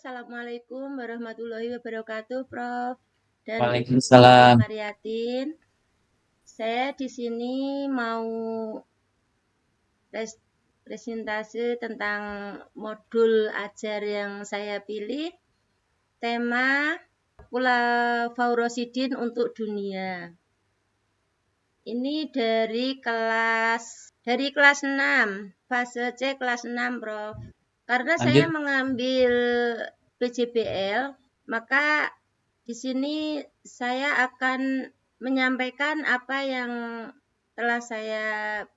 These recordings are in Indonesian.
Assalamualaikum warahmatullahi wabarakatuh, Prof. dan Ibu Waalaikumsalam. Mariatin. Saya di sini mau presentasi tentang modul ajar yang saya pilih. Tema Khulafaur Rasyidin untuk dunia. Ini dari kelas 6, fase C kelas 6, Prof. Karena saya Lanjut. mengambil PJBL, maka di sini saya akan menyampaikan apa yang telah saya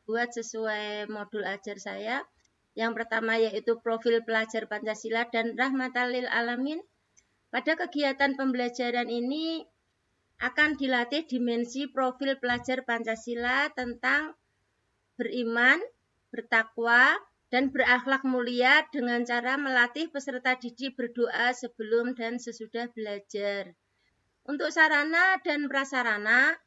buat sesuai modul ajar saya. Yang pertama yaitu profil pelajar Pancasila dan rahmatan lil alamin. Pada kegiatan pembelajaran ini akan dilatih dimensi profil pelajar Pancasila tentang beriman, bertakwa, dan berakhlak mulia dengan cara melatih peserta didik berdoa sebelum dan sesudah belajar. Untuk sarana dan prasarana,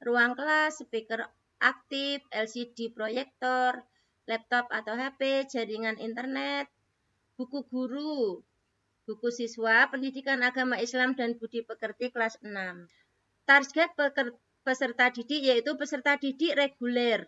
ruang kelas, speaker aktif, LCD proyektor, laptop atau HP, jaringan internet, buku guru, buku siswa, pendidikan agama Islam dan budi pekerti kelas 6. Target peserta didik yaitu peserta didik reguler.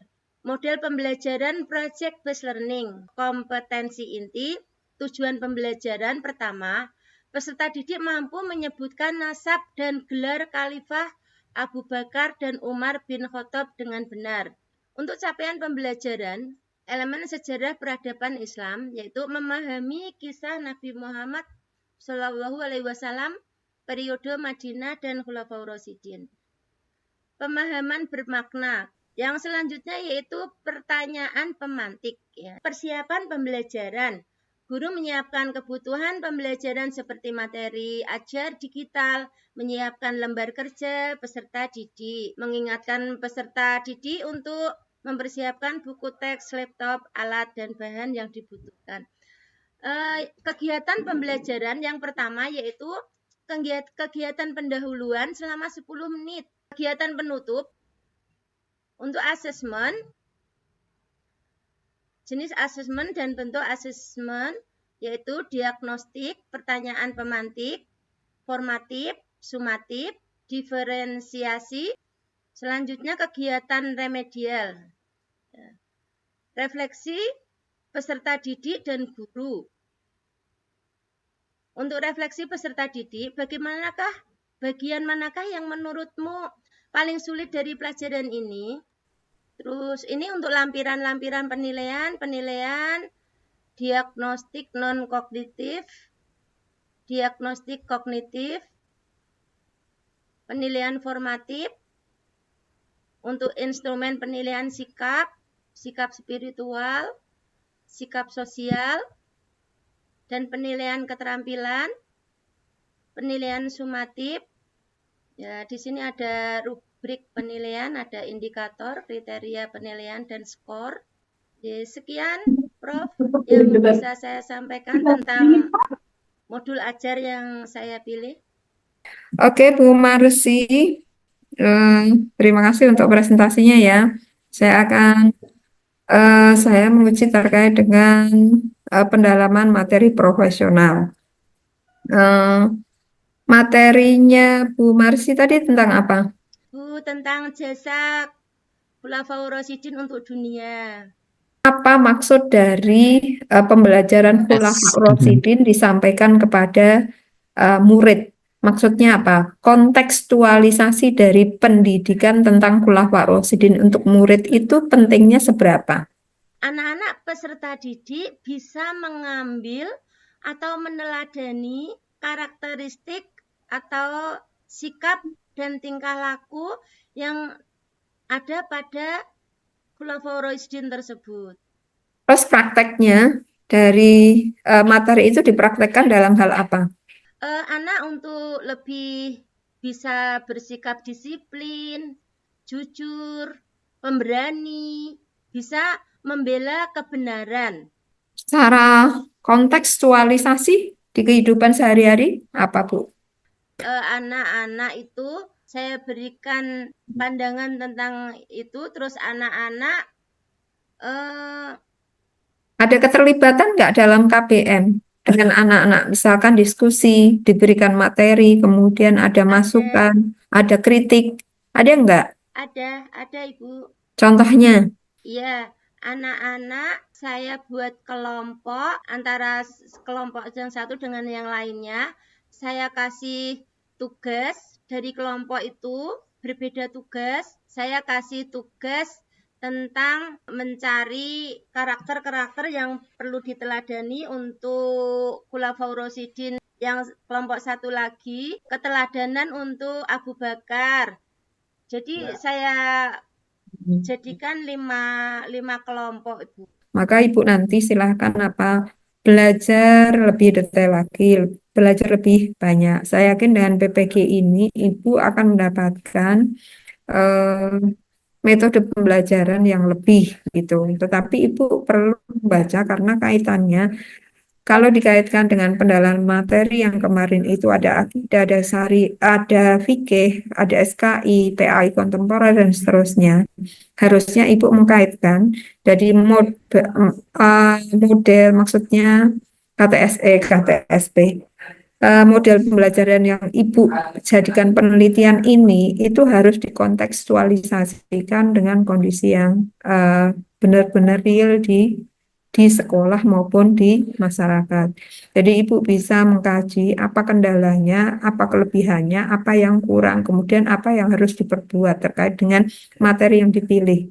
Model pembelajaran project based learning. Kompetensi inti, tujuan pembelajaran pertama, peserta didik mampu menyebutkan nasab dan gelar Khalifah Abu Bakar dan Umar bin Khattab dengan benar. Untuk capaian pembelajaran, elemen sejarah peradaban Islam yaitu memahami kisah Nabi Muhammad SAW, periode Madinah dan Khulafaur Rasyidin. Pemahaman bermakna. Yang selanjutnya yaitu pertanyaan pemantik. Persiapan pembelajaran. Guru menyiapkan kebutuhan pembelajaran seperti materi ajar digital, menyiapkan lembar kerja peserta didik, mengingatkan peserta didik untuk mempersiapkan buku teks, laptop, alat, dan bahan yang dibutuhkan. Kegiatan pembelajaran yang pertama yaitu kegiatan pendahuluan selama 10 menit. Kegiatan penutup untuk asesmen, jenis asesmen dan bentuk asesmen yaitu diagnostik, pertanyaan pemantik, formatif, sumatif, diferensiasi. Selanjutnya kegiatan remedial, refleksi peserta didik dan guru. Untuk refleksi peserta didik, bagian manakah yang menurutmu paling sulit dari pelajaran ini? Terus ini untuk lampiran-lampiran penilaian diagnostik non-kognitif, diagnostik kognitif, penilaian formatif, untuk instrumen penilaian sikap, sikap spiritual, sikap sosial, dan penilaian keterampilan, penilaian sumatif. Ya, di sini ada rubrik penilaian, ada indikator, kriteria penilaian, dan skor. Jadi, sekian, Prof, yang bisa saya sampaikan tentang modul ajar yang saya pilih. Oke, Bu Marsi, terima kasih untuk presentasinya ya. Saya menguji terkait dengan pendalaman materi profesional. Eh, Materinya Bu Marsi tadi tentang apa? Tentang jasa Khulafaur Rasyidin untuk dunia. Apa maksud dari pembelajaran Khulafaur Rasyidin disampaikan kepada murid? Maksudnya apa? Kontekstualisasi dari pendidikan tentang Khulafaur Rasyidin untuk murid itu pentingnya seberapa? Anak-anak peserta didik bisa mengambil atau meneladani karakteristik atau sikap dan tingkah laku yang ada pada Khulafaur Rasyidin tersebut. Terus prakteknya dari materi itu dipraktekkan dalam hal apa? Anak untuk lebih bisa bersikap disiplin, jujur, pemberani, bisa membela kebenaran. Secara kontekstualisasi di kehidupan sehari-hari apa, Bu? Anak-anak itu saya berikan pandangan tentang itu, terus anak-anak Ada keterlibatan nggak dalam KBM? dengan anak-anak, misalkan diskusi, diberikan materi, kemudian ada Ada, masukan, ada kritik, ada enggak? ada Ibu. Contohnya, Iya, anak-anak saya buat kelompok antara kelompok yang satu dengan yang lainnya. Saya kasih tugas dari kelompok itu berbeda tugas. Saya kasih tugas tentang mencari karakter-karakter yang perlu diteladani untuk Khulafaurosidin. Yang kelompok satu lagi keteladanan untuk Abu Bakar. Jadi saya jadikan lima kelompok, Ibu. maka Ibu nanti silahkan belajar lebih detail lagi, belajar lebih banyak. Saya yakin dengan PPG ini Ibu akan mendapatkan eh, metode pembelajaran yang lebih gitu. Tetapi Ibu perlu membaca karena kaitannya kalau dikaitkan dengan pendalaman materi yang kemarin itu ada akidah, ada syari, ada fikih, ada SKI, PAI kontemporer dan seterusnya. Harusnya Ibu mengkaitkan dari model maksudnya KTSE, KTSP. Model pembelajaran yang Ibu jadikan penelitian ini itu harus dikontekstualisasikan dengan kondisi yang benar-benar real di sekolah maupun di masyarakat. Jadi Ibu bisa mengkaji apa kendalanya, apa kelebihannya, apa yang kurang, kemudian apa yang harus diperbuat terkait dengan materi yang dipilih.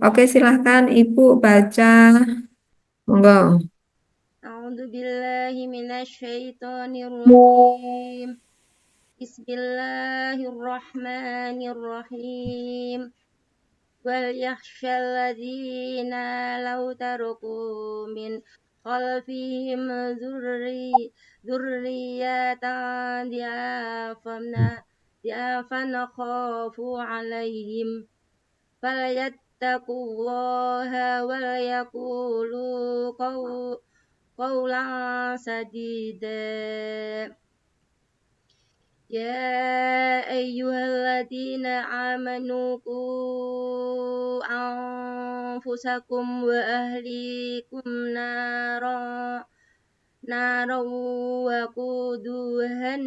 Oke, silahkan Ibu baca. Monggo. A'udzubillahi minasyaitonirrajim. Bismillahirrahmanirrahim. Wal yakhshal ladzina law taraku min khalfihim dzurriyyatan diafana khafu alaihim falyattaqullaha wal yaqulu qawlan sadida. Ya ayyuhalladzina amanu qu anfusakum wa ahlikum naran wa quduhan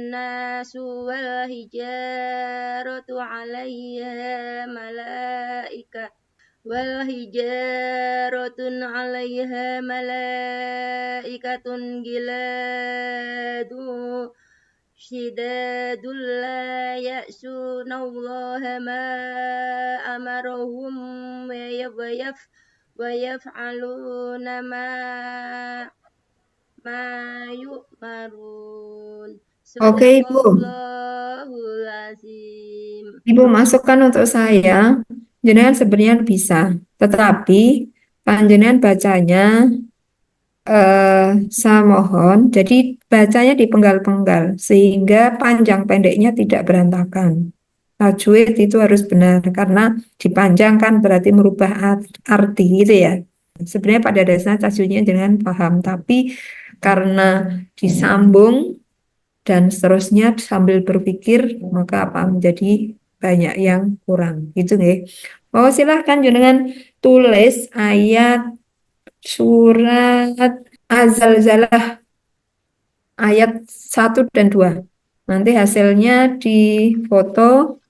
nasu wal hijaratu 'alaiha malaikatun giladu Shidadul la ya'sunallaha ma amarahum wa yaf'aluna ma yu'marun. Oke, Ibu. Sadaqallahul azim. Ibu masukkan untuk saya, jenengan sebenarnya bisa, tetapi panjenengan bacanya saya mohon, jadi bacanya dipenggal-penggal sehingga panjang pendeknya tidak berantakan. Tajwid itu harus benar karena dipanjangkan berarti merubah arti gitu ya. Sebenarnya pada dasarnya tajwidnya jangan paham, tapi karena disambung dan seterusnya sambil berpikir maka apa menjadi banyak yang kurang gitu nih. Oh silahkan jenengan tulis ayat surat Az-Zalzalah ayat 1 dan 2. Nanti hasilnya difoto,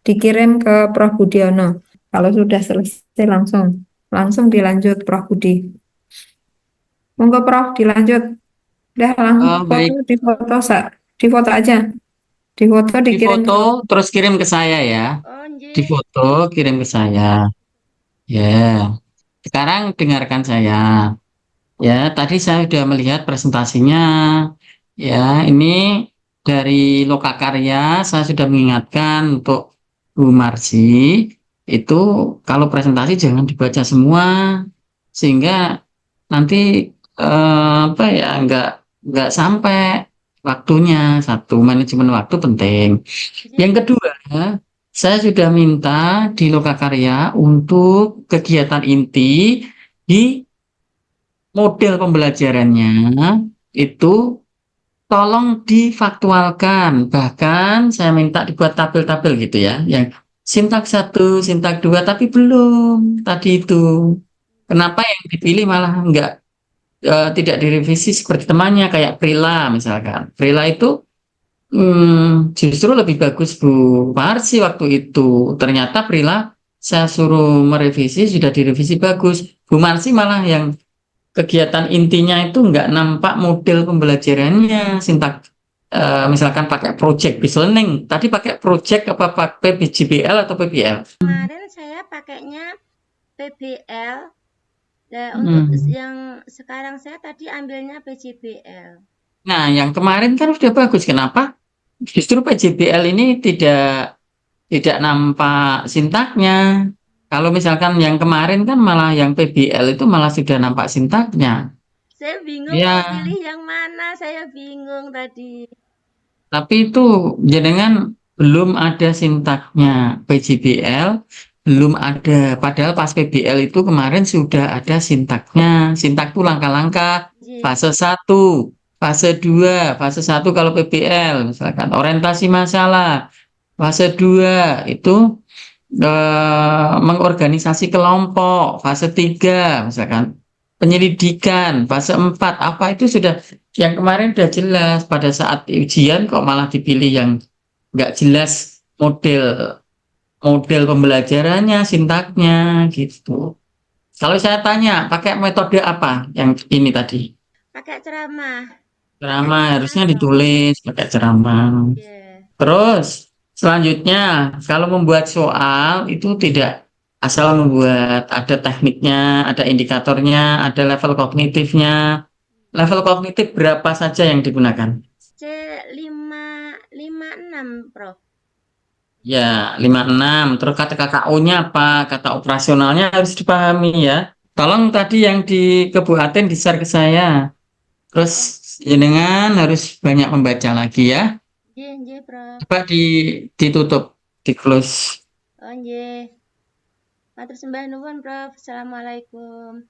dikirim ke Prof. Budiono. Kalau sudah selesai langsung dilanjut Prof. Budi. Monggo Prof, dilanjut. Udah langsung Oh, baik. difoto aja. Difoto dikirim Difoto terus kirim ke saya ya. Oh, nggih. Difoto kirim ke saya. Ya. Sekarang dengarkan saya. Ya, tadi saya sudah melihat presentasinya. Ya, ini dari Lokakarya saya sudah mengingatkan untuk Bu Marsi itu kalau presentasi jangan dibaca semua sehingga nanti apa ya nggak sampai waktunya. Satu, manajemen waktu penting. Yang kedua, saya sudah minta di Lokakarya untuk kegiatan inti di model pembelajarannya itu tolong difaktualkan. Bahkan saya minta dibuat tabel-tabel gitu ya, yang sintak 1, sintak 2, tapi belum tadi itu. Kenapa yang dipilih malah enggak tidak direvisi seperti temannya kayak Prila misalkan. Prila itu justru lebih bagus Bu Marsi waktu itu. Ternyata Prila saya suruh merevisi sudah direvisi bagus. Bu Marsi malah yang kegiatan intinya itu nggak nampak model pembelajarannya, misalkan pakai project based learning. Tadi pakai project apa pakai PJBL atau PBL? Kemarin saya pakainya PBL. Nah, untuk Hmm. yang sekarang saya tadi ambilnya PJBL. Nah, yang kemarin kan sudah bagus. Kenapa? Justru PJBL ini tidak nampak sintaknya. Kalau misalkan yang kemarin kan malah yang PBL itu malah sudah nampak sintaknya. Saya bingung mau Ya, pilih yang mana, saya bingung tadi. tapi itu jenengan belum ada sintaknya PJBL, belum ada. Padahal pas PBL itu kemarin sudah ada sintaknya. Sintak itu langkah-langkah Nggih. fase 1, fase 2, fase 1 kalau PBL misalkan orientasi masalah. Fase 2 itu mengorganisasi kelompok, fase 3 misalkan penyelidikan, fase 4 apa itu sudah yang kemarin sudah jelas. Pada saat ujian kok malah dipilih yang nggak jelas model model pembelajarannya, sintaknya gitu. Kalau saya tanya pakai metode apa yang ini tadi? Pakai ceramah. Ceramah harusnya Langsung. ditulis pakai ceramah. Yeah. Terus selanjutnya kalau membuat soal itu tidak asal membuat, ada tekniknya, ada indikatornya, ada level kognitifnya. Level kognitif berapa saja yang digunakan? C556, Prof. Ya, 56. Terus kata KKO-nya apa? Kata operasionalnya harus dipahami ya. Tolong tadi yang di Kebuaten di-share ke saya. Terus Oh, jenengan harus banyak membaca lagi ya. nggih, nggih, Prof. Coba ditutup, di close. Oh, nggih. Matur sembah nuwun, Prof. Assalamualaikum.